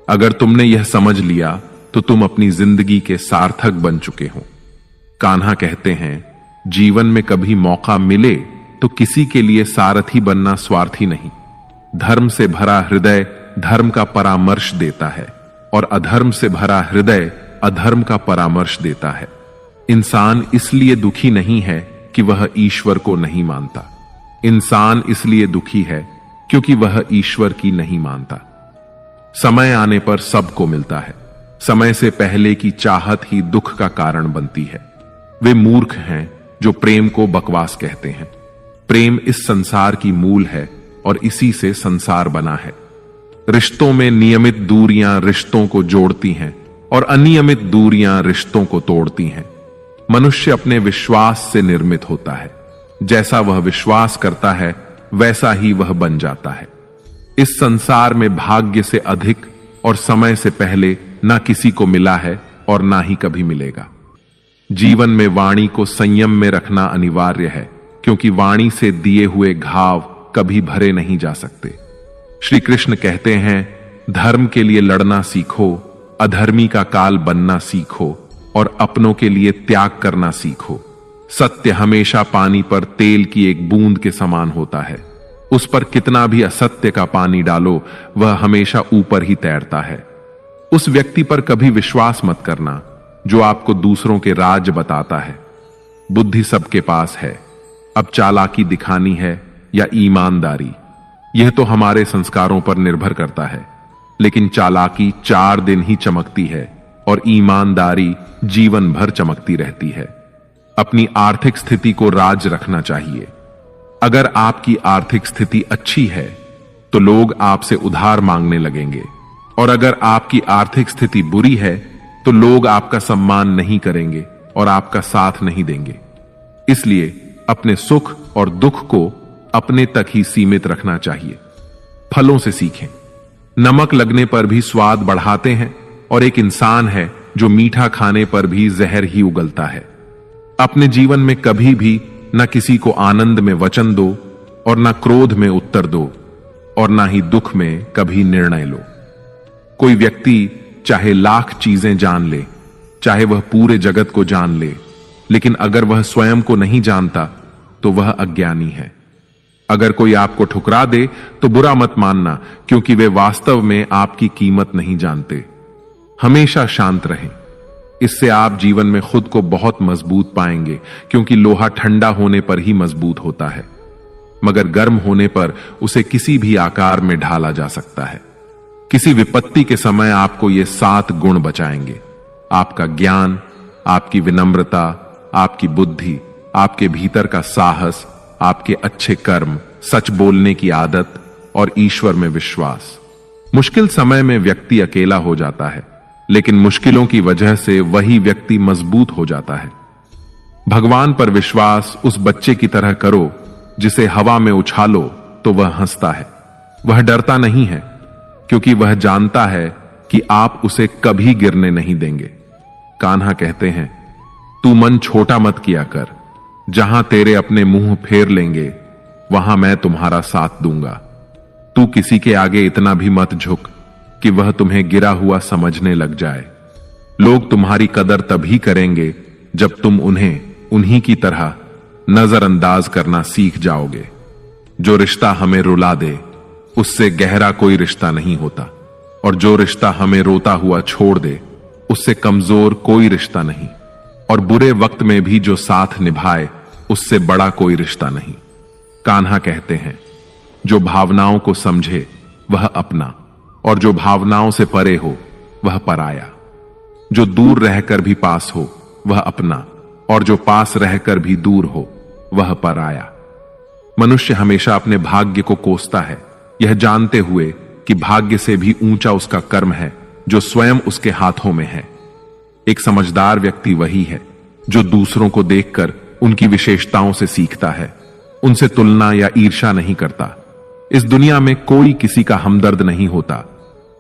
अगर तुमने यह समझ लिया तो तुम अपनी जिंदगी के सार्थक बन चुके हो। कान्हा कहते हैं, जीवन में कभी मौका मिले तो किसी के लिए सारथी बनना स्वार्थी नहीं। धर्म से भरा हृदय धर्म का परामर्श देता है, और अधर्म से भरा हृदय अधर्म का परामर्श देता है। इंसान इसलिए दुखी नहीं है कि वह ईश्वर को नहीं मानता। इंसान इसलिए दुखी है क्योंकि वह ईश्वर की नहीं मानता। समय आने पर सबको मिलता है। समय से पहले की चाहत ही दुख का कारण बनती है। वे मूर्ख हैं जो प्रेम को बकवास कहते हैं। प्रेम इस संसार की मूल है और इसी से संसार बना है। रिश्तों में नियमित दूरियां रिश्तों को जोड़ती हैं और अनियमित दूरियां रिश्तों को तोड़ती हैं। मनुष्य अपने विश्वास से निर्मित होता है। जैसा वह विश्वास करता है वैसा ही वह बन जाता है। इस संसार में भाग्य से अधिक और समय से पहले ना किसी को मिला है और ना ही कभी मिलेगा। जीवन में वाणी को संयम में रखना अनिवार्य है, क्योंकि वाणी से दिए हुए घाव कभी भरे नहीं जा सकते। श्री कृष्ण कहते हैं, धर्म के लिए लड़ना सीखो, अधर्मी का काल बनना सीखो और अपनों के लिए त्याग करना सीखो। सत्य हमेशा पानी पर तेल की एक बूंद के समान होता है। उस पर कितना भी असत्य का पानी डालो, वह हमेशा ऊपर ही तैरता है। उस व्यक्ति पर कभी विश्वास मत करना जो आपको दूसरों के राज बताता है। बुद्धि सबके पास है, अब चालाकी दिखानी है या ईमानदारी, यह तो हमारे संस्कारों पर निर्भर करता है। लेकिन चालाकी 4 दिन ही चमकती है और ईमानदारी जीवन भर चमकती रहती है। अपनी आर्थिक स्थिति को राज रखना चाहिए। अगर आपकी आर्थिक स्थिति अच्छी है तो लोग आपसे उधार मांगने लगेंगे, और अगर आपकी आर्थिक स्थिति बुरी है तो लोग आपका सम्मान नहीं करेंगे और आपका साथ नहीं देंगे। इसलिए अपने सुख और दुख को अपने तक ही सीमित रखना चाहिए। फलों से सीखें। नमक लगने पर भी स्वाद बढ़ाते हैं, और एक इंसान है जो मीठा खाने पर भी जहर ही उगलता है। अपने जीवन में कभी भी न किसी को आनंद में वचन दो और न क्रोध में उत्तर दो, और न ही दुख में कभी निर्णय लो। कोई व्यक्ति चाहे लाख चीजें जान ले, चाहे वह पूरे जगत को जान ले, लेकिन अगर वह स्वयं को नहीं जानता तो वह अज्ञानी है। अगर कोई आपको ठुकरा दे तो बुरा मत मानना, क्योंकि वे वास्तव में आपकी कीमत नहीं जानते। हमेशा शांत रहें। इससे आप जीवन में खुद को बहुत मजबूत पाएंगे, क्योंकि लोहा ठंडा होने पर ही मजबूत होता है, मगर गर्म होने पर उसे किसी भी आकार में ढाला जा सकता है। किसी विपत्ति के समय आपको ये 7 गुण बचाएंगे: आपका ज्ञान, आपकी विनम्रता, आपकी बुद्धि, आपके भीतर का साहस, आपके अच्छे कर्म, सच बोलने की आदत और ईश्वर में विश्वास। मुश्किल समय में व्यक्ति अकेला हो जाता है, लेकिन मुश्किलों की वजह से वही व्यक्ति मजबूत हो जाता है। भगवान पर विश्वास उस बच्चे की तरह करो जिसे हवा में उछालो तो वह हंसता है। वह डरता नहीं है, क्योंकि वह जानता है कि आप उसे कभी गिरने नहीं देंगे। कान्हा कहते हैं, तू मन छोटा मत किया कर, जहां तेरे अपने मुंह फेर लेंगे वहां मैं तुम्हारा साथ दूंगा। तू किसी के आगे इतना भी मत झुक कि वह तुम्हें गिरा हुआ समझने लग जाए। लोग तुम्हारी कदर तभी करेंगे जब तुम उन्हें उन्हीं की तरह नजरअंदाज करना सीख जाओगे। जो रिश्ता हमें रुला दे उससे गहरा कोई रिश्ता नहीं होता, और जो रिश्ता हमें रोता हुआ छोड़ दे उससे कमजोर कोई रिश्ता नहीं, और बुरे वक्त में भी जो साथ निभाए उससे बड़ा कोई रिश्ता नहीं। कान्हा कहते हैं, जो भावनाओं को समझे वह अपना, और जो भावनाओं से परे हो वह पराया। जो दूर रहकर भी पास हो वह अपना, और जो पास रहकर भी दूर हो वह पराया। मनुष्य हमेशा अपने भाग्य को कोसता है, यह जानते हुए कि भाग्य से भी ऊंचा उसका कर्म है जो स्वयं उसके हाथों में है। एक समझदार व्यक्ति वही है जो दूसरों को देखकर उनकी विशेषताओं से सीखता है, उनसे तुलना या ईर्ष्या नहीं करता। इस दुनिया में कोई किसी का हमदर्द नहीं होता।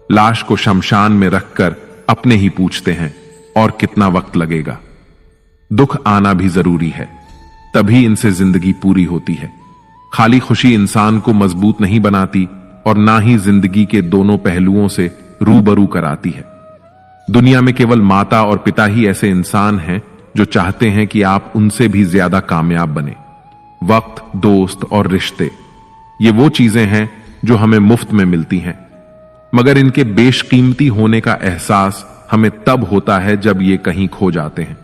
लाश को शमशान में रखकर अपने ही पूछते हैं, और कितना वक्त लगेगा। दुख आना भी जरूरी है, तभी इनसे जिंदगी पूरी होती है। खाली खुशी इंसान को मजबूत नहीं बनाती, और ना ही जिंदगी के दोनों पहलुओं से रूबरू कराती है। दुनिया में केवल माता और पिता ही ऐसे इंसान हैं जो चाहते हैं कि आप उनसे भी ज्यादा कामयाब बने। वक्त, दोस्त और रिश्ते, ये वो चीजें हैं जो हमें मुफ्त में मिलती हैं, मगर इनके बेशकीमती होने का एहसास हमें तब होता है जब ये कहीं खो जाते हैं।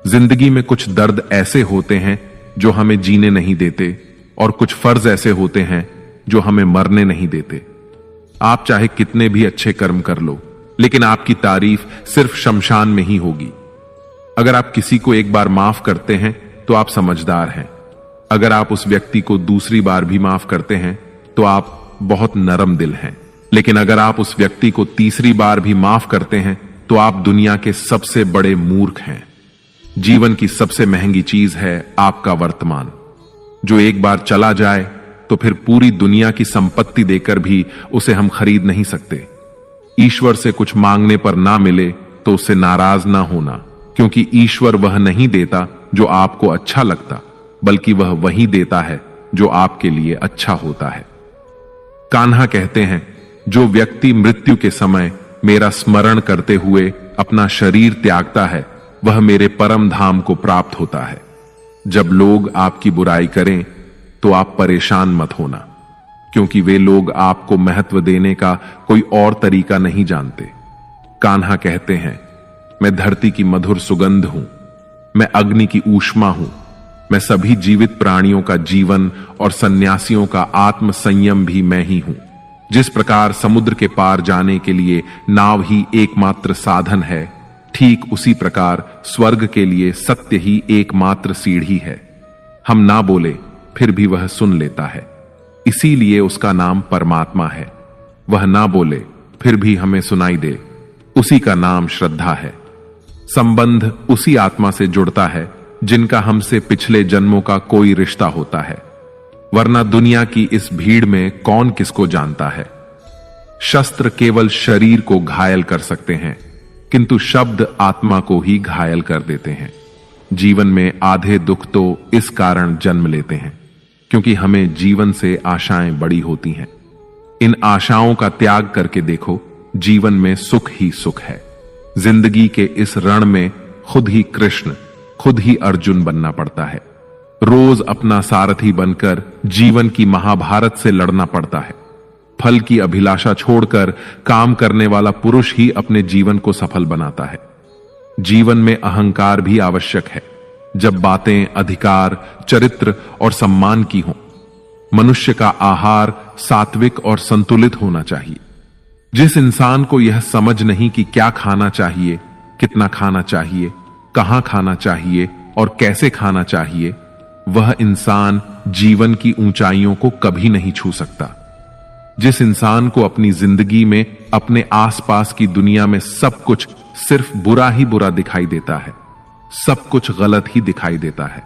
जिंदगी में कुछ दर्द ऐसे होते हैं जो हमें जीने नहीं देते, और कुछ फर्ज ऐसे होते हैं जो हमें मरने नहीं देते। आप चाहे कितने भी अच्छे कर्म कर लो, लेकिन आपकी तारीफ सिर्फ शमशान में ही होगी। अगर आप किसी को एक बार माफ करते हैं तो आप समझदार हैं। अगर आप उस व्यक्ति को दूसरी बार भी माफ करते हैं तो आप बहुत नरम दिल हैं। लेकिन अगर आप उस व्यक्ति को तीसरी बार भी माफ करते हैं तो आप दुनिया के सबसे बड़े मूर्ख हैं। जीवन की सबसे महंगी चीज है आपका वर्तमान, जो एक बार चला जाए तो फिर पूरी दुनिया की संपत्ति देकर भी उसे हम खरीद नहीं सकते। ईश्वर से कुछ मांगने पर ना मिले तो उससे नाराज ना होना, क्योंकि ईश्वर वह नहीं देता जो आपको अच्छा लगता, बल्कि वह वही देता है जो आपके लिए अच्छा होता है। कान्हा कहते हैं, जो व्यक्ति मृत्यु के समय मेरा स्मरण करते हुए अपना शरीर त्यागता है, वह मेरे परम धाम को प्राप्त होता है। जब लोग आपकी बुराई करें तो आप परेशान मत होना, क्योंकि वे लोग आपको महत्व देने का कोई और तरीका नहीं जानते। कान्हा कहते हैं, मैं धरती की मधुर सुगंध हूं, मैं अग्नि की ऊष्मा हूं, मैं सभी जीवित प्राणियों का जीवन और सन्यासियों का आत्म संयम भी मैं ही हूं। जिस प्रकार समुद्र के पार जाने के लिए नाव ही एकमात्र साधन है, ठीक उसी प्रकार स्वर्ग के लिए सत्य ही एकमात्र सीढ़ी है। हम ना बोले फिर भी वह सुन लेता है, इसीलिए उसका नाम परमात्मा है। वह ना बोले फिर भी हमें सुनाई दे, उसी का नाम श्रद्धा है। संबंध उसी आत्मा से जुड़ता है जिनका हमसे पिछले जन्मों का कोई रिश्ता होता है, वरना दुनिया की इस भीड़ में कौन किसको जानता है। शस्त्र केवल शरीर को घायल कर सकते हैं, किंतु शब्द आत्मा को ही घायल कर देते हैं। जीवन में आधे दुख तो इस कारण जन्म लेते हैं क्योंकि हमें जीवन से आशाएं बड़ी होती हैं। इन आशाओं का त्याग करके देखो, जीवन में सुख ही सुख है। जिंदगी के इस रण में खुद ही कृष्ण, खुद ही अर्जुन बनना पड़ता है। रोज अपना सारथी बनकर जीवन की महाभारत से लड़ना पड़ता है। फल की अभिलाषा छोड़कर काम करने वाला पुरुष ही अपने जीवन को सफल बनाता है। जीवन में अहंकार भी आवश्यक है, जब बातें अधिकार, चरित्र और सम्मान की हों। मनुष्य का आहार सात्विक और संतुलित होना चाहिए। जिस इंसान को यह समझ नहीं कि क्या खाना चाहिए, कितना खाना चाहिए, कहां खाना चाहिए और कैसे खाना चाहिए, वह इंसान जीवन की ऊंचाइयों को कभी नहीं छू सकता। जिस इंसान को अपनी जिंदगी में अपने आसपास की दुनिया में सब कुछ सिर्फ बुरा ही बुरा दिखाई देता है, सब कुछ गलत ही दिखाई देता है,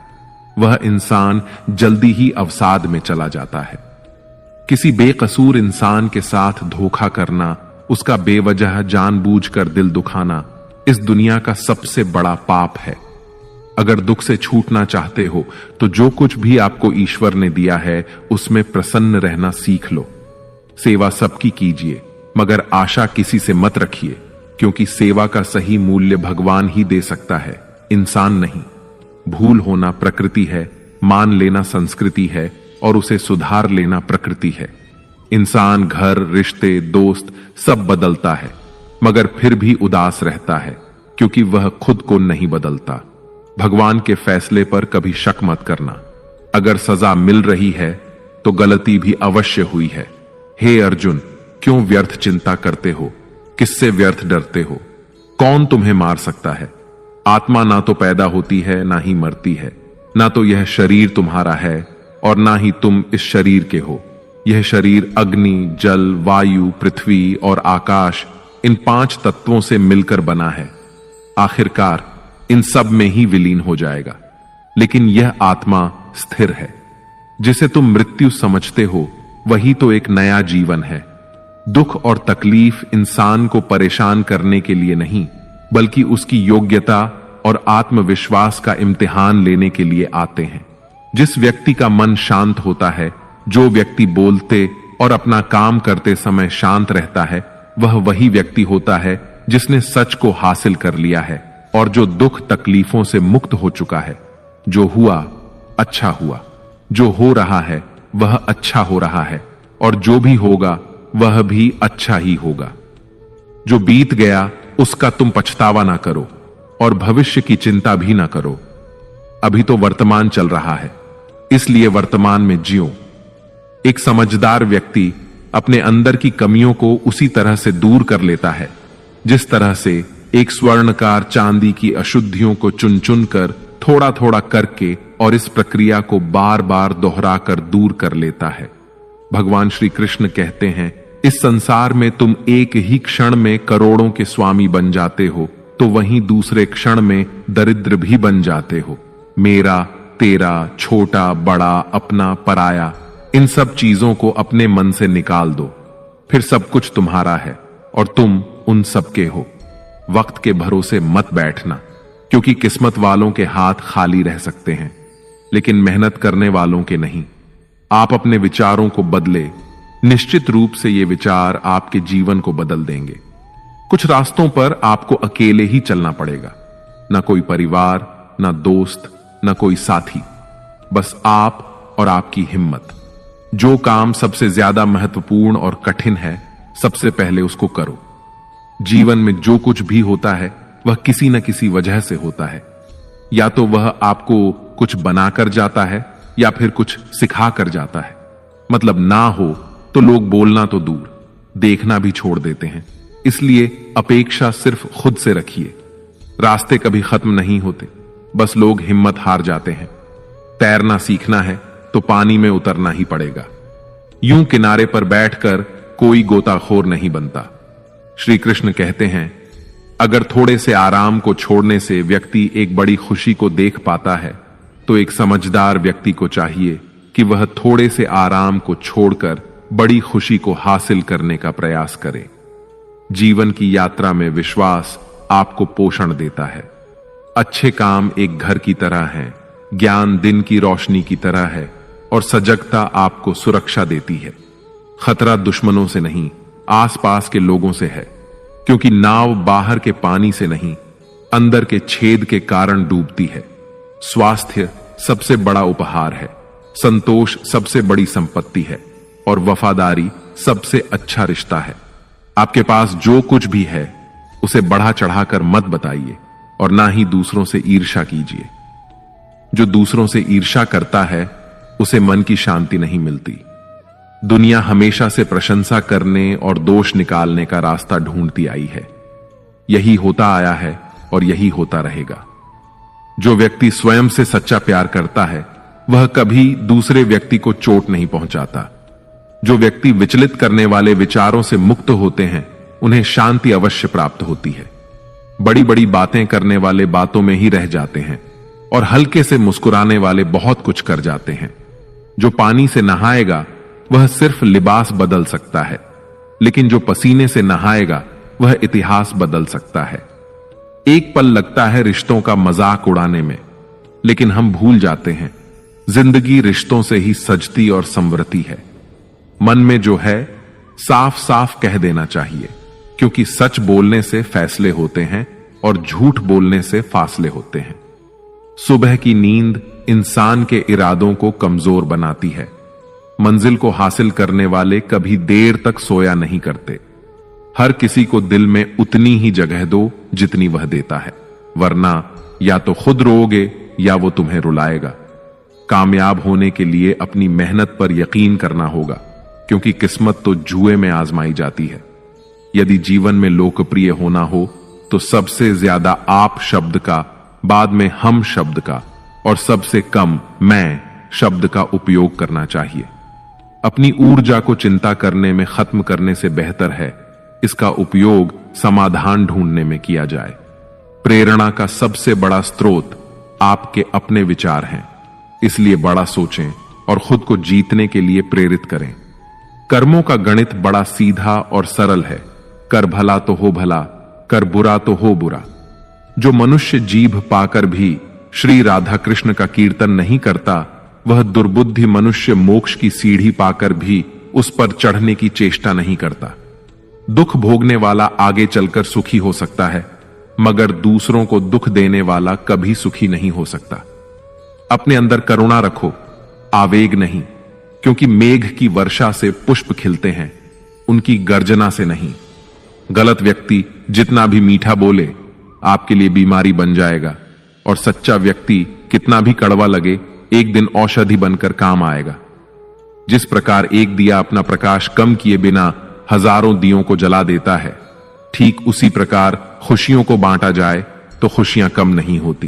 वह इंसान जल्दी ही अवसाद में चला जाता है। किसी बेकसूर इंसान के साथ धोखा करना, उसका बेवजह जानबूझकर दिल दुखाना इस दुनिया का सबसे बड़ा पाप है। अगर दुख से छूटना चाहते हो तो जो कुछ भी आपको ईश्वर ने दिया है उसमें प्रसन्न रहना सीख लो। सेवा सबकी कीजिए, मगर आशा किसी से मत रखिए, क्योंकि सेवा का सही मूल्य भगवान ही दे सकता है, इंसान नहीं। भूल होना प्रकृति है, मान लेना संस्कृति है और उसे सुधार लेना प्रकृति है। इंसान घर, रिश्ते, दोस्त सब बदलता है, मगर फिर भी उदास रहता है, क्योंकि वह खुद को नहीं बदलता। भगवान के फैसले पर कभी शक मत करना। अगर सजा मिल रही है तो गलती भी अवश्य हुई है। हे अर्जुन, क्यों व्यर्थ चिंता करते हो? किससे व्यर्थ डरते हो? कौन तुम्हें मार सकता है? आत्मा ना तो पैदा होती है, ना ही मरती है। ना तो यह शरीर तुम्हारा है और ना ही तुम इस शरीर के हो। यह शरीर अग्नि, जल, वायु, पृथ्वी और आकाश, इन 5 तत्वों से मिलकर बना है। आखिरकार इन सब में ही विलीन हो जाएगा। लेकिन यह आत्मा स्थिर है। जिसे तुम मृत्यु समझते हो वही तो एक नया जीवन है। दुख और तकलीफ इंसान को परेशान करने के लिए नहीं, बल्कि उसकी योग्यता और आत्मविश्वास का इम्तिहान लेने के लिए आते हैं। जिस व्यक्ति का मन शांत होता है, जो व्यक्ति बोलते और अपना काम करते समय शांत रहता है, वह वही व्यक्ति होता है जिसने सच को हासिल कर लिया है और जो दुख तकलीफों से मुक्त हो चुका है। जो हुआ अच्छा हुआ, जो हो रहा है वह अच्छा हो रहा है और जो भी होगा वह भी अच्छा ही होगा। जो बीत गया उसका तुम पछतावा ना करो और भविष्य की चिंता भी ना करो। अभी तो वर्तमान चल रहा है, इसलिए वर्तमान में जियो। एक समझदार व्यक्ति अपने अंदर की कमियों को उसी तरह से दूर कर लेता है जिस तरह से एक स्वर्णकार चांदी की अशुद्धियों को चुन चुन कर थोड़ा थोड़ा करके और इस प्रक्रिया को बार बार दोहराकर दूर कर लेता है। भगवान श्री कृष्ण कहते हैं, इस संसार में तुम एक ही क्षण में करोड़ों के स्वामी बन जाते हो तो वहीं दूसरे क्षण में दरिद्र भी बन जाते हो। मेरा, तेरा, छोटा, बड़ा, अपना, पराया, इन सब चीजों को अपने मन से निकाल दो, फिर सब कुछ तुम्हारा है और तुम उन सब के हो। वक्त के भरोसे मत बैठना, क्योंकि किस्मत वालों के हाथ खाली रह सकते हैं, लेकिन मेहनत करने वालों के नहीं। आप अपने विचारों को बदले, निश्चित रूप से ये विचार आपके जीवन को बदल देंगे। कुछ रास्तों पर आपको अकेले ही चलना पड़ेगा, ना कोई परिवार, ना दोस्त, ना कोई साथी, बस आप और आपकी हिम्मत। जो काम सबसे ज्यादा महत्वपूर्ण और कठिन है, सबसे पहले उसको करो। जीवन में जो कुछ भी होता है वह किसी न किसी वजह से होता है। या तो वह आपको कुछ बनाकर जाता है या फिर कुछ सिखा कर जाता है। मतलब ना हो तो लोग बोलना तो दूर, देखना भी छोड़ देते हैं। इसलिए अपेक्षा सिर्फ खुद से रखिए। रास्ते कभी खत्म नहीं होते, बस लोग हिम्मत हार जाते हैं। तैरना सीखना है तो पानी में उतरना ही पड़ेगा। यूं किनारे पर बैठकर कोई गोताखोर नहीं बनता। श्री कृष्ण कहते हैं, अगर थोड़े से आराम को छोड़ने से व्यक्ति एक बड़ी खुशी को देख पाता है, तो एक समझदार व्यक्ति को चाहिए कि वह थोड़े से आराम को छोड़कर बड़ी खुशी को हासिल करने का प्रयास करे। जीवन की यात्रा में विश्वास आपको पोषण देता है। अच्छे काम एक घर की तरह हैं, ज्ञान दिन की रोशनी की तरह है और सजगता आपको सुरक्षा देती है। खतरा दुश्मनों से नहीं, आसपास के लोगों से है, क्योंकि नाव बाहर के पानी से नहीं, अंदर के छेद के कारण डूबती है। स्वास्थ्य सबसे बड़ा उपहार है, संतोष सबसे बड़ी संपत्ति है और वफादारी सबसे अच्छा रिश्ता है। आपके पास जो कुछ भी है उसे बढ़ा चढ़ाकर मत बताइए और ना ही दूसरों से ईर्ष्या कीजिए। जो दूसरों से ईर्ष्या करता है उसे मन की शांति नहीं मिलती। दुनिया हमेशा से प्रशंसा करने और दोष निकालने का रास्ता ढूंढती आई है। यही होता आया है और यही होता रहेगा। जो व्यक्ति स्वयं से सच्चा प्यार करता है वह कभी दूसरे व्यक्ति को चोट नहीं पहुंचाता। जो व्यक्ति विचलित करने वाले विचारों से मुक्त होते हैं उन्हें शांति अवश्य प्राप्त होती है। बड़ी बड़ी बातें करने वाले बातों में ही रह जाते हैं और हल्के से मुस्कुराने वाले बहुत कुछ कर जाते हैं। जो पानी से नहाएगा वह सिर्फ लिबास बदल सकता है, लेकिन जो पसीने से नहाएगा वह इतिहास बदल सकता है। एक पल लगता है रिश्तों का मजाक उड़ाने में, लेकिन हम भूल जाते हैं जिंदगी रिश्तों से ही सजती और संवरती है। मन में जो है साफ साफ कह देना चाहिए, क्योंकि सच बोलने से फैसले होते हैं और झूठ बोलने से फासले होते हैं। सुबह की नींद इंसान के इरादों को कमजोर बनाती है। मंजिल को हासिल करने वाले कभी देर तक सोया नहीं करते। हर किसी को दिल में उतनी ही जगह दो जितनी वह देता है, वरना या तो खुद रोओगे या वो तुम्हें रुलाएगा। कामयाब होने के लिए अपनी मेहनत पर यकीन करना होगा, क्योंकि किस्मत तो जुए में आजमाई जाती है। यदि जीवन में लोकप्रिय होना हो तो सबसे ज्यादा आप शब्द का, बाद में हम शब्द का और सबसे कम मैं शब्द का उपयोग करना चाहिए। अपनी ऊर्जा को चिंता करने में खत्म करने से बेहतर है इसका उपयोग समाधान ढूंढने में किया जाए। प्रेरणा का सबसे बड़ा स्रोत आपके अपने विचार हैं, इसलिए बड़ा सोचें और खुद को जीतने के लिए प्रेरित करें। कर्मों का गणित बड़ा सीधा और सरल है। कर भला तो हो भला, कर बुरा तो हो बुरा। जो मनुष्य जीभ पाकर भी श्री राधा कृष्ण का कीर्तन नहीं करता, वह दुर्बुद्धि मनुष्य मोक्ष की सीढ़ी पाकर भी उस पर चढ़ने की चेष्टा नहीं करता। दुख भोगने वाला आगे चलकर सुखी हो सकता है, मगर दूसरों को दुख देने वाला कभी सुखी नहीं हो सकता। अपने अंदर करुणा रखो, आवेग नहीं, क्योंकि मेघ की वर्षा से पुष्प खिलते हैं, उनकी गर्जना से नहीं। गलत व्यक्ति जितना भी मीठा बोले आपके लिए बीमारी बन जाएगा, और सच्चा व्यक्ति कितना भी कड़वा लगे एक दिन औषधि बनकर काम आएगा। जिस प्रकार एक दिया अपना प्रकाश कम किए बिना हजारों दियों को जला देता है, ठीक उसी प्रकार खुशियों को बांटा जाए तो खुशियां कम नहीं होती।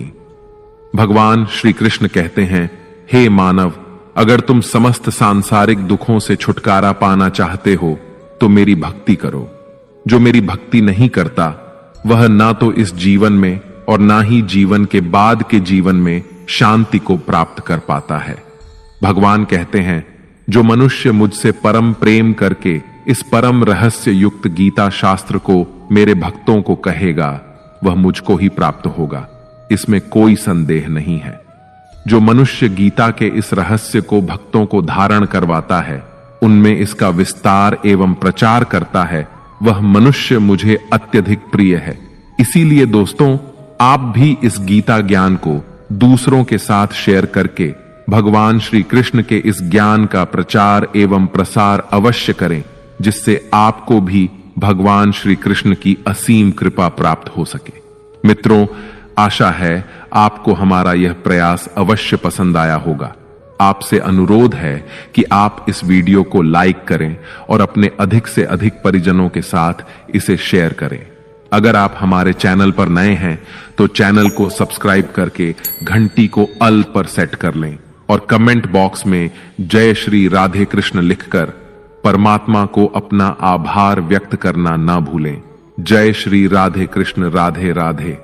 भगवान श्री कृष्ण कहते हैं, हे मानव, अगर तुम समस्त सांसारिक दुखों से छुटकारा पाना चाहते हो तो मेरी भक्ति करो। जो मेरी भक्ति नहीं करता वह ना तो इस जीवन में और ना ही जीवन के बाद के जीवन में शांति को प्राप्त कर पाता है। भगवान कहते हैं, जो मनुष्य मुझसे परम प्रेम करके इस परम रहस्य युक्त गीता शास्त्र को मेरे भक्तों को कहेगा, वह मुझको ही प्राप्त होगा, इसमें कोई संदेह नहीं है। जो मनुष्य गीता के इस रहस्य को भक्तों को धारण करवाता है, उनमें इसका विस्तार एवं प्रचार करता है, वह मनुष्य मुझे अत्यधिक प्रिय है। इसीलिए दोस्तों, आप भी इस गीता ज्ञान को दूसरों के साथ शेयर करके भगवान श्री कृष्ण के इस ज्ञान का प्रचार एवं प्रसार अवश्य करें, जिससे आपको भी भगवान श्री कृष्ण की असीम कृपा प्राप्त हो सके। मित्रों, आशा है आपको हमारा यह प्रयास अवश्य पसंद आया होगा। आपसे अनुरोध है कि आप इस वीडियो को लाइक करें और अपने अधिक से अधिक परिजनों के साथ इसे शेयर करें। अगर आप हमारे चैनल पर नए हैं तो चैनल को सब्सक्राइब करके घंटी को ऑल पर सेट कर लें और कमेंट बॉक्स में जय श्री राधे कृष्ण लिखकर परमात्मा को अपना आभार व्यक्त करना ना भूलें। जय श्री राधे कृष्ण, राधे राधे।